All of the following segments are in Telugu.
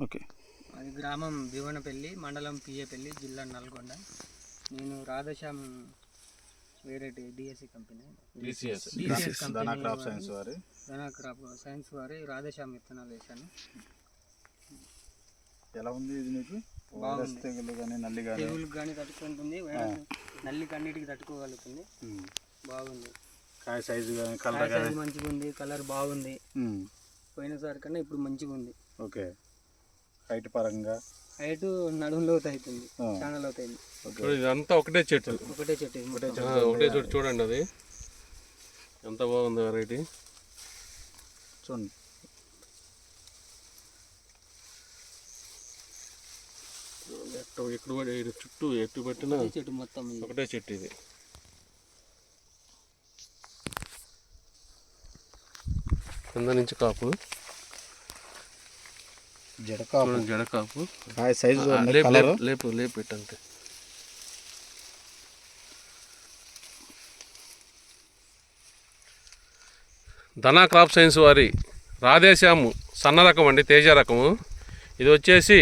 ఓకే. అది గ్రామం దివనపల్లి, మండలం పియ్యపల్లి, జిల్లా నల్గొండ. నేను Radhashyam variety DSC company, DCS Dhana crop science వారి రాధశ్యామ్ విత్తనాలు వేశాను. ఎలా ఉంది ఇది మీకు? బాగుంది. తెగులు కానీ నల్లి కానీ తెగులు కానీ తట్టుకుంటుంది, నల్లికి అన్నిటికి తట్టుకోగలుగుతుంది. బాగుంది. కాయ సైజు కానీ కలర్ కానీ మంచిగా ఉంది, కలర్ బాగుంది. పోయినసారి కన్నా ఇప్పుడు మంచిగా ఉంది. ఓకే. హైట్ పరంగా హైట్ నడుము లోతు అవుతుంది, చాలా లోతు అయింది. ఇదంతా ఒకటే చెట్టు, ఒకటే చెట్టు ఒకటే చెట్టు. చూడండి అది ఎంత బాగుంది వెరైటీ. చూడండి. ఇక్కడ చుట్టూ ఎట్టు పెట్టినా చెట్టు మొత్తం ఒకటే చెట్టు ఇది. కింద నుంచి కాపు, జడకాపు. కాయ సైజు లేపు పెట్టంతే. ధనా క్రాప్ సైన్స్ వారి రాధేశ్యాము సన్న రకం అండి, తేజ రకము. ఇది వచ్చేసి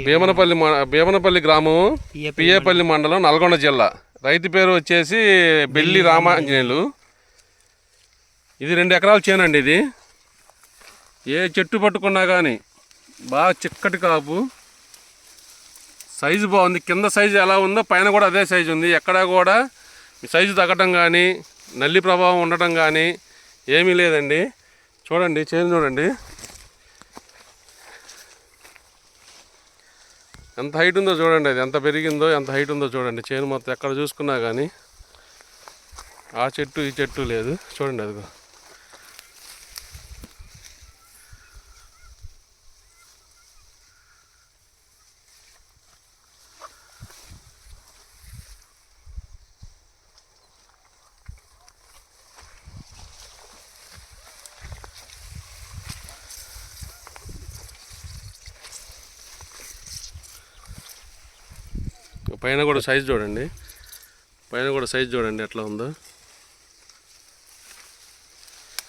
భీమనపల్లి గ్రామము, పియ్యపల్లి మండలం, నల్గొండ జిల్లా. రైతు పేరు వచ్చేసి బెల్లి రామాంజనేయులు. ఇది 2 ఎకరాల చేనండి. ఇది ఏ చెట్టు పట్టుకున్నా కానీ బాగా చిక్కటి కాపు, సైజు బాగుంది. కింద సైజు ఎలా ఉందో పైన కూడా అదే సైజు ఉంది. ఎక్కడా కూడా సైజు తగ్గటం కానీ నల్లి ప్రభావం ఉండటం కానీ ఏమీ లేదండి. చూడండి, చేను చూడండి ఎంత హైట్ ఉందో చూడండి. అది ఎంత పెరిగిందో, ఎంత హైట్ ఉందో చూడండి. చేను మొత్తం ఎక్కడ చూసుకున్నా కానీ ఆ చెట్టు ఈ చెట్టు లేదు. చూడండి అదిగో. పైన కూడా సైజు చూడండి, ఎట్లా ఉందో.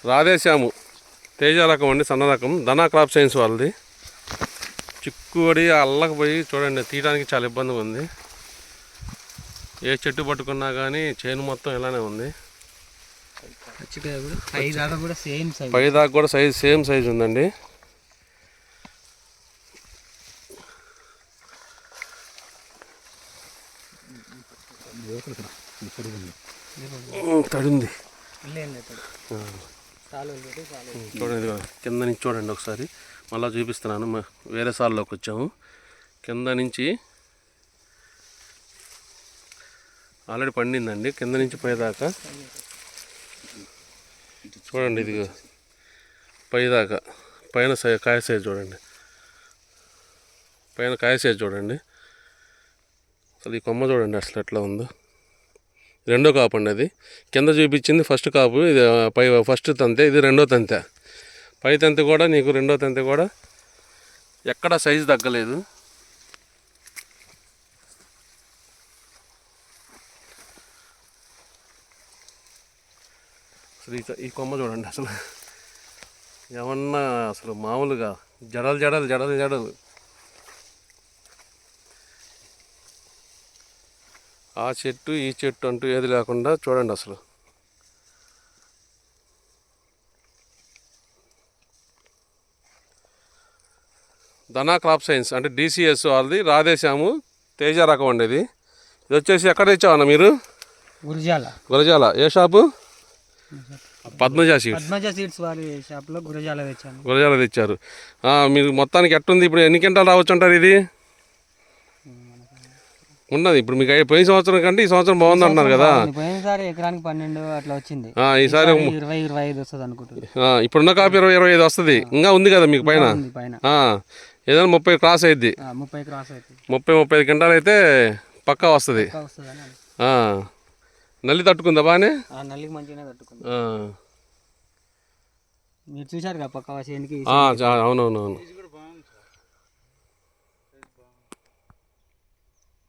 రాధేశ్యాము తేజ రకం అండి, సన్న రకం. ధనా క్రాప్ సైన్స్ వాళ్ళది. చిక్కుబడి అల్లకపోయి చూడండి, తీయడానికి చాలా ఇబ్బందిగా ఉంది. ఏ చెట్టు పట్టుకున్నా కానీ చేను మొత్తం ఇలానే ఉంది. పైదాకా కూడా సేమ్ సైజు ఉందండి. తడింది చూడండి. కింద నుంచి చూడండి ఒకసారి, మళ్ళీ చూపిస్తున్నాను. వేరే సాల్లోకి వచ్చాము. కింద నుంచి ఆల్రెడీ పండిందండి. కింద నుంచి పైదాకా చూడండి. ఇది పైదాకా పైన కాయ సైజు చూడండి, అసలు ఈ కొమ్మ చూడండి అసలు ఎట్లా ఉందో. రెండో కాపు అండి. అది కింద చూపించింది ఫస్ట్ కాపు, ఇది ఫస్ట్ తంతె, ఇది రెండో తంతె. పై తంతె కూడా నీకు రెండో తంతె కూడా ఎక్కడ సైజు తగ్గలేదు. అసలు ఈ కొమ్మ చూడండి, అసలు ఏమన్నా అసలు మామూలుగా జడలు. ఆ చెట్టు ఈ చెట్టు అంటూ ఏది లేకుండా చూడండి అసలు. ధనా క్రాప్ సైన్స్ అంటే DCS వాళ్ళది రాధేశ్యాము తేజ రకం అండి. ఇది వచ్చేసి ఎక్కడ తెచ్చావన్నా మీరు? గురజాల. ఏ షాపు? పద్మజ సీడ్స్ వారి షాప్లో గురజాల తెచ్చారు. మీరు మొత్తానికి ఎట్టుంది ఇప్పుడు? ఎన్ని క్వింటాలు రావచ్చు అంటారు ఇది? ఉన్నది ఇప్పుడు మీకు పోయిన సంవత్సరం కంటే ఈ సంవత్సరం బాగుంది అంటున్నారు కదా. పోయినసారి ఎకరానికి 12 అట్లా వచ్చింది. ఈసారి 20-25 వస్తుంది అనుకుంటున్నా. ఇప్పుడున్న కాపీ 20-25 వస్తుంది. ఇంకా ఉంది కదా మీకు పైన. ఏదైనా 30 క్రాస్ అయింది. 30-35 క్వింటాలు అయితే పక్కా వస్తుంది. నల్లి తట్టుకుందా బాగానే? నల్లికి మంచిగానే తట్టుకుంది. మీరు చూశారు కదా పక్కా. అవునవునవును.